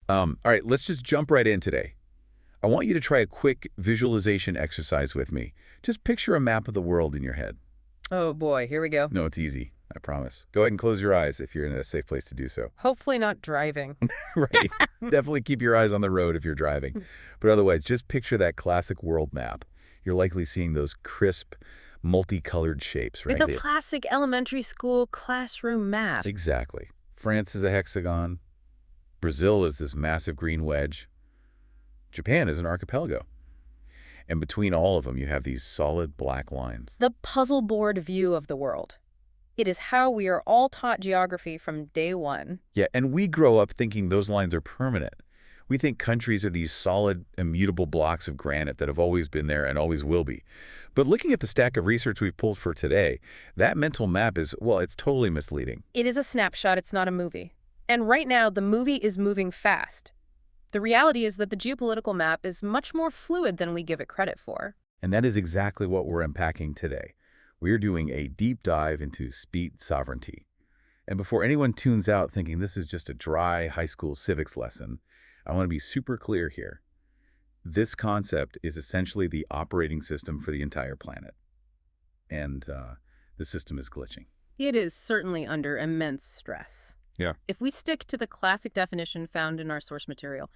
All right, let's just jump right in today. I want you to try a quick visualization exercise with me. Just picture a map of the world in your head. Oh boy, here we go. No, it's easy, I promise. Go ahead and close your eyes if you're in a safe place to do so. Hopefully not driving. Right. Definitely keep your eyes on the road if you're driving. But otherwise, just picture that classic world map. You're likely seeing those crisp, multicolored shapes, right? Like a classic elementary school classroom map. Exactly. France is a hexagon. Brazil is this massive green wedge. Japan is an archipelago. And between all of them, you have these solid black lines. The puzzle board view of the world. It is how we are all taught geography from day one. Yeah, and we grow up thinking those lines are permanent. We think countries are these solid, immutable blocks of granite that have always been there and always will be. But looking at the stack of research we've pulled for today, that mental map is, well, it's totally misleading. It is a snapshot, it's not a movie. And right now, the movie is moving fast. The reality is that the geopolitical map is much more fluid than we give it credit for. And that is exactly what we're unpacking today. We're doing a deep dive into speed sovereignty. And before anyone tunes out thinking this is just a dry high school civics lesson, I want to be super clear here. This concept is essentially the operating system for the entire planet. And the system is glitching. It is certainly under immense stress. Yeah. If we stick to the classic definition found in our source material,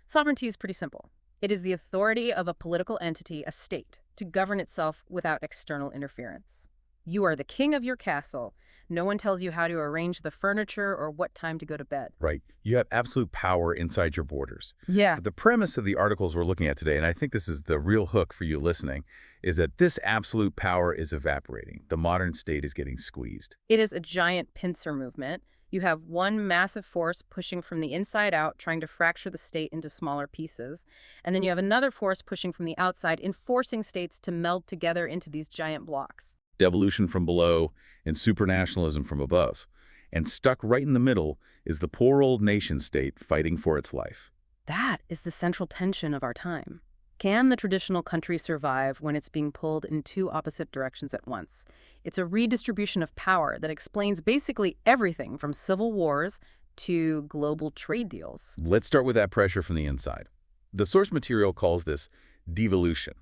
sovereignty is pretty simple. It is the authority of a political entity, a state, to govern itself without external interference. You are the king of your castle. No one tells you how to arrange the furniture or what time to go to bed. Right. You have absolute power inside your borders. Yeah. But the premise of the articles we're looking at today, and I think this is the real hook for you listening, is that this absolute power is evaporating. The modern state is getting squeezed. It is a giant pincer movement. You have one massive force pushing from the inside out, trying to fracture the state into smaller pieces. And then you have another force pushing from the outside, enforcing states to meld together into these giant blocks. Devolution from below and supranationalism from above. And stuck right in the middle is the poor old nation state fighting for its life. That is the central tension of our time. Can the traditional country survive when it's being pulled in two opposite directions at once? It's a redistribution of power that explains basically everything from civil wars to global trade deals. Let's start with that pressure from the inside. The source material calls this devolution.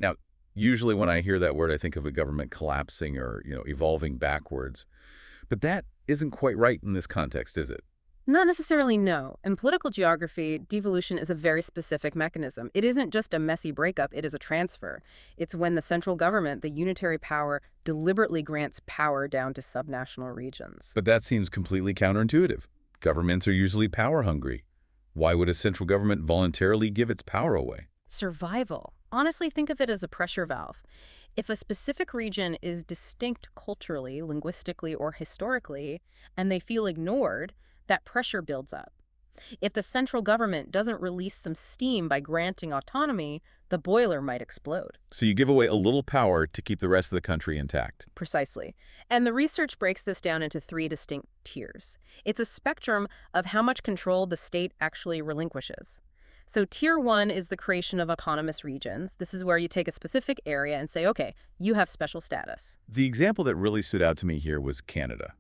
Now, usually when I hear that word, I think of a government collapsing or, evolving backwards. But that isn't quite right in this context, is it? Not necessarily, no. In political geography, devolution is a very specific mechanism. It isn't just a messy breakup, it is a transfer. It's when the central government, the unitary power, deliberately grants power down to subnational regions. But that seems completely counterintuitive. Governments are usually power hungry. Why would a central government voluntarily give its power away? Survival. Honestly, think of it as a pressure valve. If a specific region is distinct culturally, linguistically, or historically, and they feel ignored, that pressure builds up. If the central government doesn't release some steam by granting autonomy, the boiler might explode. So you give away a little power to keep the rest of the country intact. Precisely. And the research breaks this down into three distinct tiers. It's a spectrum of how much control the state actually relinquishes. So tier 1 is the creation of autonomous regions. This is where you take a specific area and say, okay, you have special status. The example that really stood out to me here was Canada.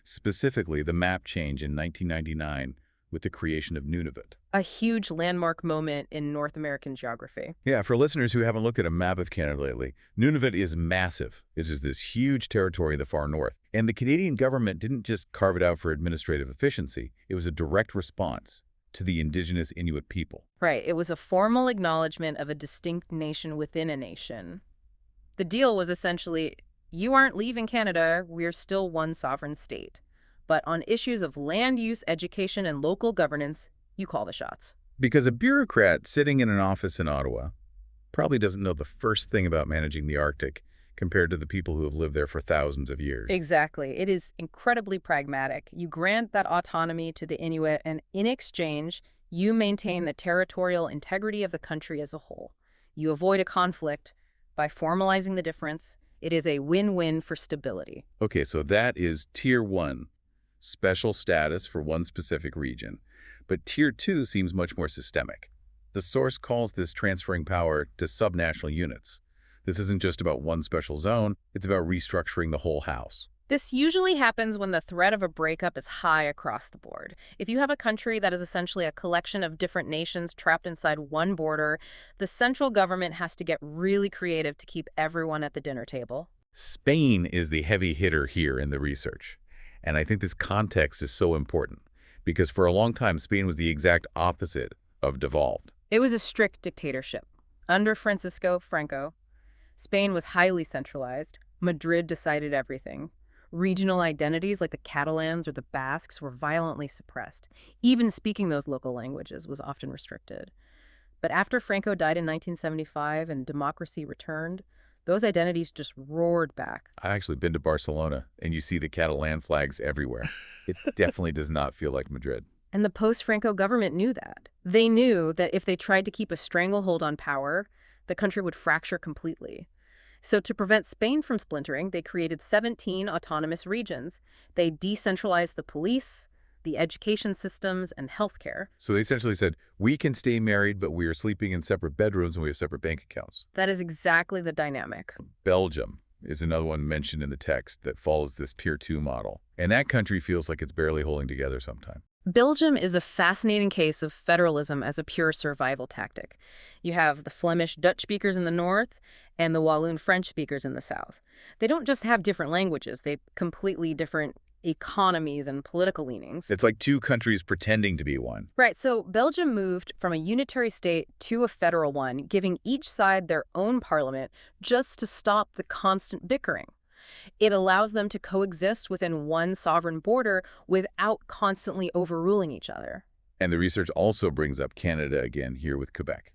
Specifically, the map change in 1999 with the creation of Nunavut. A huge landmark moment in North American geography. Yeah, for listeners who haven't looked at a map of Canada lately, Nunavut is massive. It is this huge territory in the far north. And the Canadian government didn't just carve it out for administrative efficiency. It was a direct response to the indigenous Inuit people. Right. It was a formal acknowledgement of a distinct nation within a nation. The deal was essentially, you aren't leaving Canada, we're still one sovereign state. But on issues of land use, education, and local governance, you call the shots. Because a bureaucrat sitting in an office in Ottawa probably doesn't know the first thing about managing the Arctic compared to the people who have lived there for thousands of years. Exactly. It is incredibly pragmatic. You grant that autonomy to the Inuit, and in exchange, you maintain the territorial integrity of the country as a whole. You avoid a conflict by formalizing the difference. It is a win-win for stability. Okay, so that is tier 1, special status for one specific region. But tier 2 seems much more systemic. The source calls this transferring power to subnational units. This isn't just about one special zone, it's about restructuring the whole house. This usually happens when the threat of a breakup is high across the board. If you have a country that is essentially a collection of different nations trapped inside one border, the central government has to get really creative to keep everyone at the dinner table. Spain is the heavy hitter here in the research. And I think this context is so important because for a long time, Spain was the exact opposite of devolved. It was a strict dictatorship. Under Francisco Franco, Spain was highly centralized. Madrid decided everything. Regional identities like the Catalans or the Basques were violently suppressed. Even speaking those local languages was often restricted. But after Franco died in 1975 and democracy returned, those identities just roared back. I've actually been to Barcelona, and you see the Catalan flags everywhere. It definitely does not feel like Madrid. And the post-Franco government knew that. They knew that if they tried to keep a stranglehold on power, the country would fracture completely. So to prevent Spain from splintering, they created 17 autonomous regions. They decentralized the police, the education systems, and healthcare. So they essentially said, we can stay married, but we are sleeping in separate bedrooms and we have separate bank accounts. That is exactly the dynamic. Belgium is another one mentioned in the text that follows this Tier 2 model. And that country feels like it's barely holding together sometimes. Belgium is a fascinating case of federalism as a pure survival tactic. You have the Flemish Dutch speakers in the north and the Walloon French speakers in the south. They don't just have different languages, they have completely different economies and political leanings. It's like two countries pretending to be one. Right, so Belgium moved from a unitary state to a federal one, giving each side their own parliament just to stop the constant bickering. It allows them to coexist within one sovereign border without constantly overruling each other. And the research also brings up Canada again here with Quebec.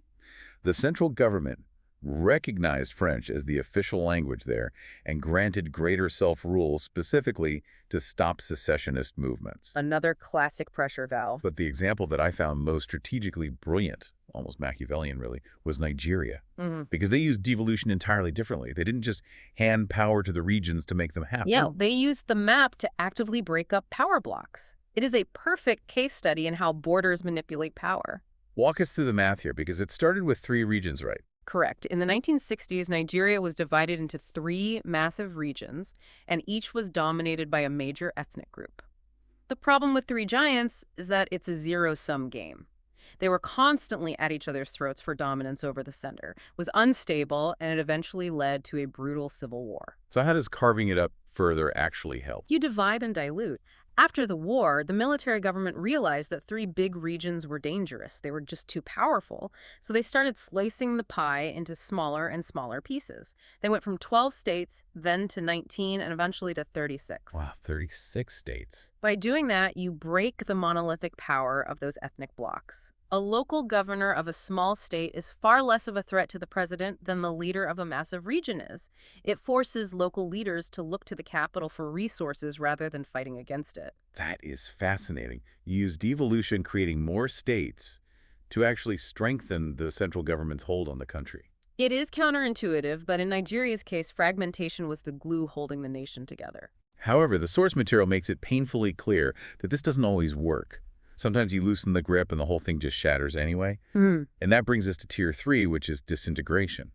The central government recognized French as the official language there and granted greater self-rule specifically to stop secessionist movements. Another classic pressure valve. But the example that I found most strategically brilliant, almost Machiavellian really, was Nigeria. Because they used devolution entirely differently. They didn't just hand power to the regions to make them happen. Yeah, they used the map to actively break up power blocks. It is a perfect case study in how borders manipulate power. Walk us through the math here, because it started with 3 regions, right? Correct. In the 1960s, Nigeria was divided into 3 massive regions, and each was dominated by a major ethnic group. The problem with 3 giants is that it's a zero-sum game. They were constantly at each other's throats for dominance over the center. It was unstable, and it eventually led to a brutal civil war. So how does carving it up further actually help? You divide and dilute. After the war, the military government realized that 3 big regions were dangerous. They were just too powerful, so they started slicing the pie into smaller and smaller pieces. They went from 12 states, then to 19, and eventually to 36. Wow, 36 states. By doing that, you break the monolithic power of those ethnic blocs. A local governor of a small state is far less of a threat to the president than the leader of a massive region is. It forces local leaders to look to the capital for resources rather than fighting against it. That is fascinating. You use devolution, creating more states, to actually strengthen the central government's hold on the country. It is counterintuitive, but in Nigeria's case, fragmentation was the glue holding the nation together. However, the source material makes it painfully clear that this doesn't always work. Sometimes you loosen the grip and the whole thing just shatters anyway. And that brings us to Tier 3, which is disintegration.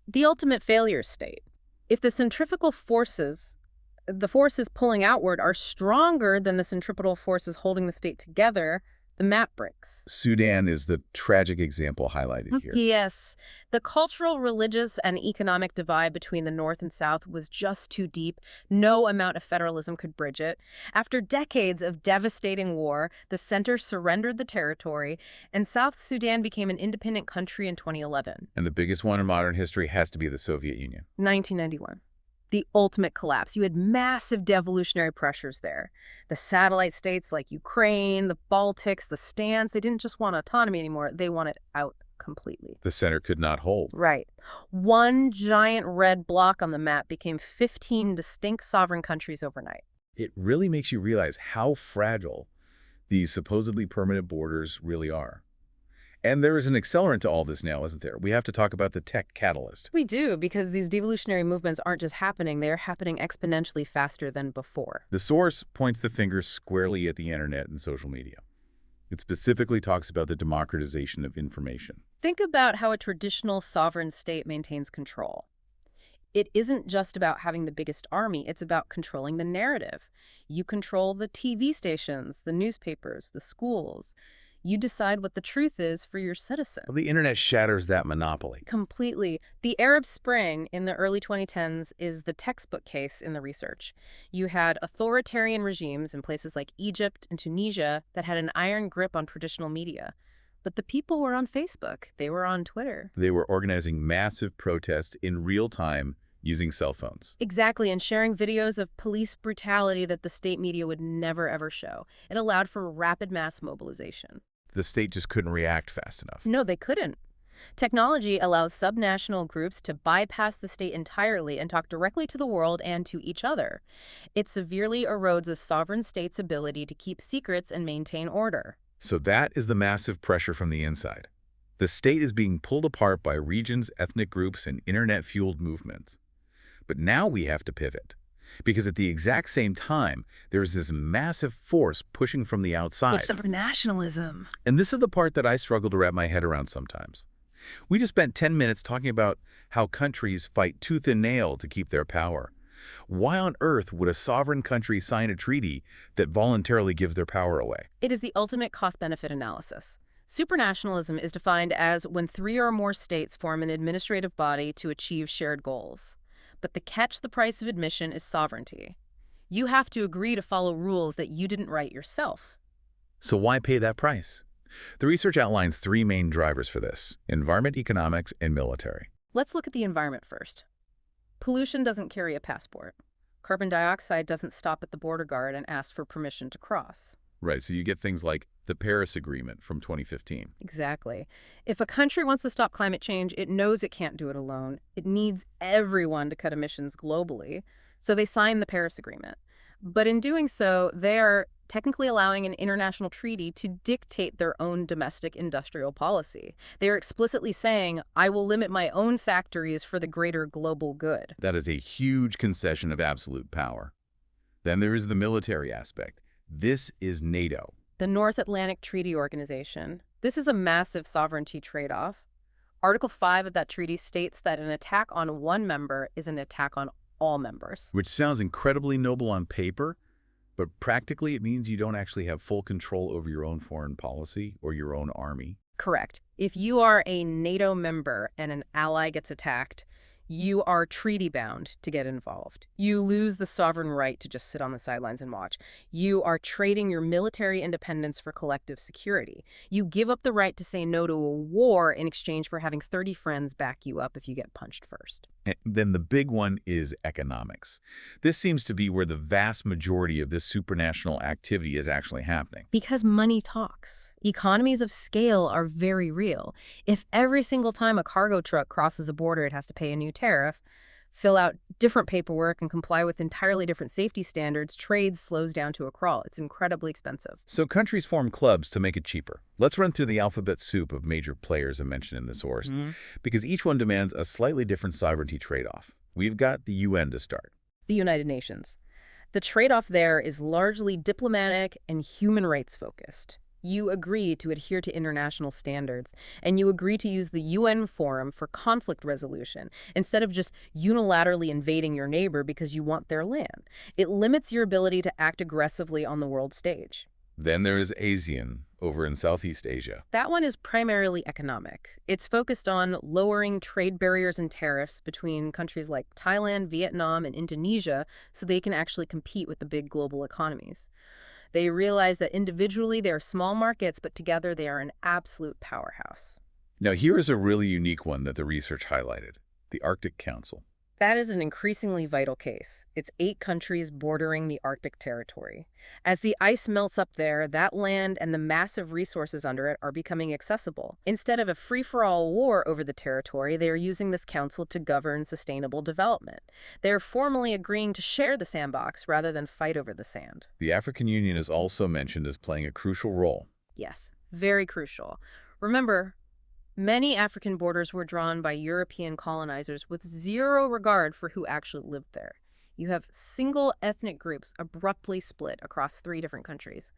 The ultimate failure state. If the centrifugal forces, the forces pulling outward, are stronger than the centripetal forces holding the state together, the map breaks. Sudan is the tragic example highlighted here. Yes. The cultural, religious, and economic divide between the North and South was just too deep. No amount of federalism could bridge it. After decades of devastating war, the center surrendered the territory, and South Sudan became an independent country in 2011. And the biggest one in modern history has to be the Soviet Union. 1991. The ultimate collapse. You had massive devolutionary pressures there. The satellite states like Ukraine, the Baltics, the Stans, they didn't just want autonomy anymore. They wanted out completely. The center could not hold. Right. One giant red block on the map became 15 distinct sovereign countries overnight. It really makes you realize how fragile these supposedly permanent borders really are. And there is an accelerant to all this now, isn't there? We have to talk about the tech catalyst. We do, because these devolutionary movements aren't just happening, they're happening exponentially faster than before. The source points the finger squarely at the internet and social media. It specifically talks about the democratization of information. Think about how a traditional sovereign state maintains control. It isn't just about having the biggest army, it's about controlling the narrative. You control the TV stations, the newspapers, the schools. You decide what the truth is for your citizens. Well, the internet shatters that monopoly. Completely. The Arab Spring in the early 2010s is the textbook case in the research. You had authoritarian regimes in places like Egypt and Tunisia that had an iron grip on traditional media. But the people were on Facebook. They were on Twitter. They were organizing massive protests in real time using cell phones. Exactly, and sharing videos of police brutality that the state media would never ever show. It allowed for rapid mass mobilization. The state just couldn't react fast enough. No, they couldn't. Technology allows subnational groups to bypass the state entirely and talk directly to the world and to each other. It severely erodes a sovereign state's ability to keep secrets and maintain order. So that is the massive pressure from the inside. The state is being pulled apart by regions, ethnic groups, and internet-fueled movements. But now we have to pivot. Because at the exact same time, there's this massive force pushing from the outside. Supranationalism. And this is the part that I struggle to wrap my head around sometimes. We just spent 10 minutes talking about how countries fight tooth and nail to keep their power. Why on earth would a sovereign country sign a treaty that voluntarily gives their power away? It is the ultimate cost-benefit analysis. Supranationalism is defined as when 3 or more states form an administrative body to achieve shared goals. But the catch, the price of admission, is sovereignty. You have to agree to follow rules that you didn't write yourself. So why pay that price? The research outlines 3 main drivers for this: environment, economics, and military. Let's look at the environment first. Pollution doesn't carry a passport. Carbon dioxide doesn't stop at the border guard and ask for permission to cross. Right, so you get things like the Paris Agreement from 2015. Exactly. If a country wants to stop climate change, it knows it can't do it alone. It needs everyone to cut emissions globally, so they sign the Paris Agreement. But in doing so, they are technically allowing an international treaty to dictate their own domestic industrial policy. They are explicitly saying, I will limit my own factories for the greater global good. That is a huge concession of absolute power. Then there is the military aspect. This is NATO. The North Atlantic Treaty Organization. This is a massive sovereignty trade-off. Article 5 of that treaty states that an attack on one member is an attack on all members. Which sounds incredibly noble on paper, but practically it means you don't actually have full control over your own foreign policy or your own army. Correct. If you are a NATO member and an ally gets attacked, you are treaty-bound to get involved. You lose the sovereign right to just sit on the sidelines and watch. You are trading your military independence for collective security. You give up the right to say no to a war in exchange for having 30 friends back you up if you get punched first. And then the big one is economics. This seems to be where the vast majority of this supranational activity is actually happening. Because money talks. Economies of scale are very real. If every single time a cargo truck crosses a border it has to pay a new tariff, fill out different paperwork, and comply with entirely different safety standards, trade slows down to a crawl. It's incredibly expensive. So countries form clubs to make it cheaper. Let's run through the alphabet soup of major players I mentioned in the source, because each one demands a slightly different sovereignty trade-off. We've got the UN to start. The United Nations. The trade-off there is largely diplomatic and human rights focused. You agree to adhere to international standards, and you agree to use the UN Forum for conflict resolution instead of just unilaterally invading your neighbor because you want their land. It limits your ability to act aggressively on the world stage. Then there is ASEAN, over in Southeast Asia. That one is primarily economic. It's focused on lowering trade barriers and tariffs between countries like Thailand, Vietnam, and Indonesia so they can actually compete with the big global economies. They realize that individually they are small markets, but together they are an absolute powerhouse. Now here is a really unique one that the research highlighted, the Arctic Council. That is an increasingly vital case. It's 8 countries bordering the Arctic territory. As the ice melts up there, that land and the massive resources under it are becoming accessible. Instead of a free-for-all war over the territory, they are using this council to govern sustainable development. They are formally agreeing to share the sandbox rather than fight over the sand. The African Union is also mentioned as playing a crucial role. Yes, very crucial. Remember, many African borders were drawn by European colonizers with zero regard for who actually lived there. You have single ethnic groups abruptly split across 3 different countries.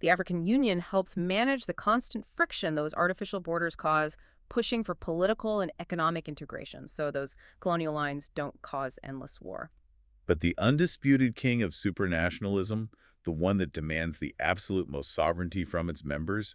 The African Union helps manage the constant friction those artificial borders cause pushing for political and economic integration so those colonial lines don't cause endless war. But the undisputed king of supranationalism, the one that demands the absolute most sovereignty from its members,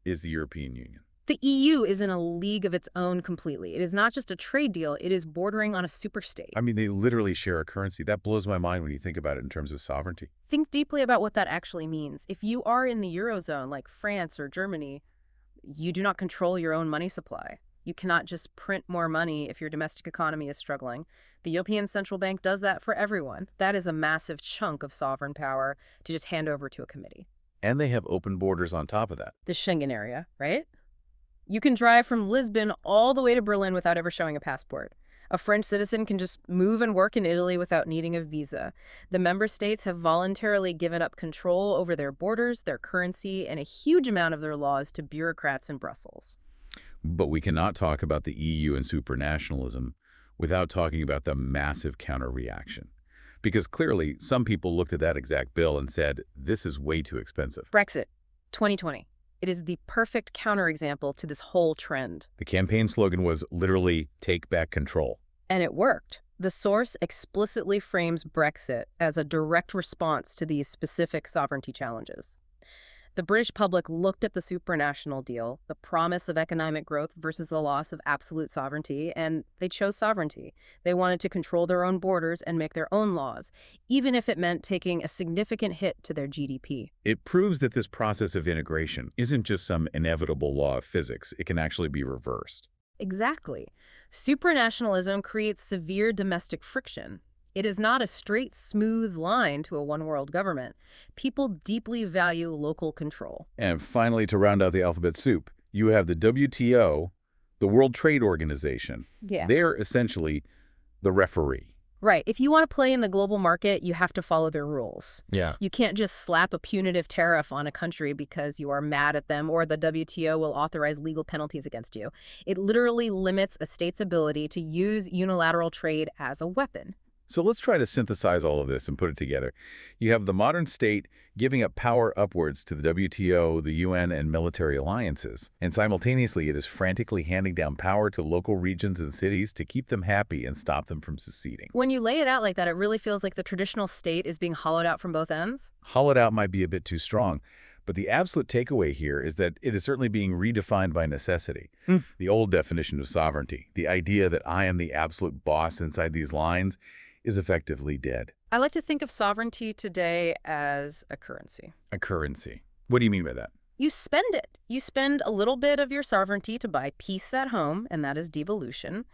is the European Union. The EU is in a league of its own completely. It is not just a trade deal, it is bordering on a superstate. I mean, they literally share a currency. That blows my mind when you think about it in terms of sovereignty. Think deeply about what that actually means. If you are in the Eurozone, like France or Germany, you do not control your own money supply. You cannot just print more money if your domestic economy is struggling. The European Central Bank does that for everyone. That is a massive chunk of sovereign power to just hand over to a committee. And they have open borders on top of that. The Schengen area, right? You can drive from Lisbon all the way to Berlin without ever showing a passport. A French citizen can just move and work in Italy without needing a visa. The member states have voluntarily given up control over their borders, their currency, and a huge amount of their laws to bureaucrats in Brussels. But we cannot talk about the EU and supranationalism without talking about the massive counter-reaction. Because clearly, some people looked at that exact bill and said, this is way too expensive. Brexit, 2020. It is the perfect counterexample to this whole trend. The campaign slogan was literally, take back control. And it worked. The source explicitly frames Brexit as a direct response to these specific sovereignty challenges. The British public looked at the supranational deal, the promise of economic growth versus the loss of absolute sovereignty, and they chose sovereignty. They wanted to control their own borders and make their own laws, even if it meant taking a significant hit to their GDP. It proves that this process of integration isn't just some inevitable law of physics. It can actually be reversed. Exactly. Supranationalism creates severe domestic friction. It is not a straight, smooth line to a one-world government. People deeply value local control. And finally, to round out the alphabet soup, you have the WTO, the World Trade Organization. Yeah. They're essentially the referee. Right. If you want to play in the global market, you have to follow their rules. Yeah. You can't just slap a punitive tariff on a country because you are mad at them or the WTO will authorize legal penalties against you. It literally limits a state's ability to use unilateral trade as a weapon. So let's try to synthesize all of this and put it together. You have the modern state giving up power upwards to the WTO, the UN, and military alliances. And simultaneously, it is frantically handing down power to local regions and cities to keep them happy and stop them from seceding. When you lay it out like that, it really feels like the traditional state is being hollowed out from both ends. Hollowed out might be a bit too strong, but the absolute takeaway here is that it is certainly being redefined by necessity. The old definition of sovereignty, the idea that I am the absolute boss inside these lines, is effectively dead. I like to think of sovereignty today as a currency. A currency. What do you mean by that? You spend it. You spend a little bit of your sovereignty to buy peace at home, and that is devolution.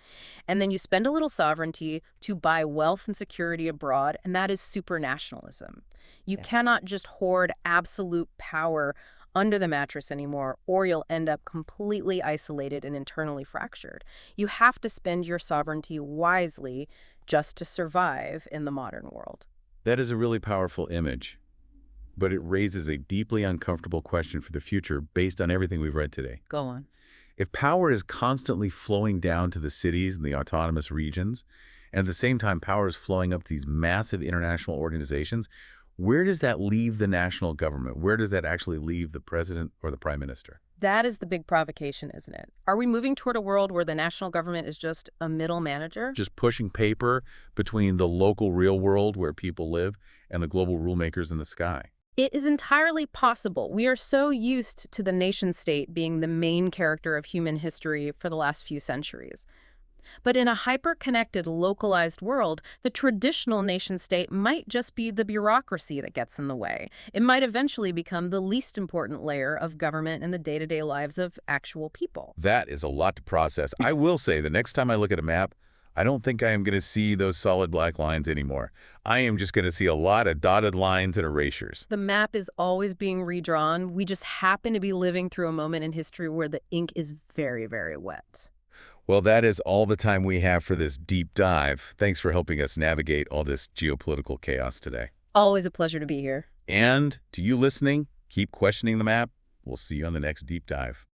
And then you spend a little sovereignty to buy wealth and security abroad, and that is supranationalism. You cannot just hoard absolute power under the mattress anymore, or you'll end up completely isolated and internally fractured. You have to spend your sovereignty wisely just to survive in the modern world. That is a really powerful image, but it raises a deeply uncomfortable question for the future based on everything we've read today. Go on. If power is constantly flowing down to the cities and the autonomous regions, and at the same time power is flowing up to these massive international organizations, where does that leave the national government? Where does that actually leave the president or the prime minister? That is the big provocation, isn't it? Are we moving toward a world where the national government is just a middle manager? Just pushing paper between the local real world where people live and the global rule makers in the sky. It is entirely possible. We are so used to the nation state being the main character of human history for the last few centuries. But in a hyper-connected, localized world, the traditional nation-state might just be the bureaucracy that gets in the way. It might eventually become the least important layer of government in the day-to-day lives of actual people. That is a lot to process. I will say, the next time I look at a map, I don't think I am going to see those solid black lines anymore. I am just going to see a lot of dotted lines and erasures. The map is always being redrawn. We just happen to be living through a moment in history where the ink is very, very wet. Well, that is all the time we have for this deep dive. Thanks for helping us navigate all this geopolitical chaos today. Always a pleasure to be here. And to you listening, keep questioning the map. We'll see you on the next deep dive.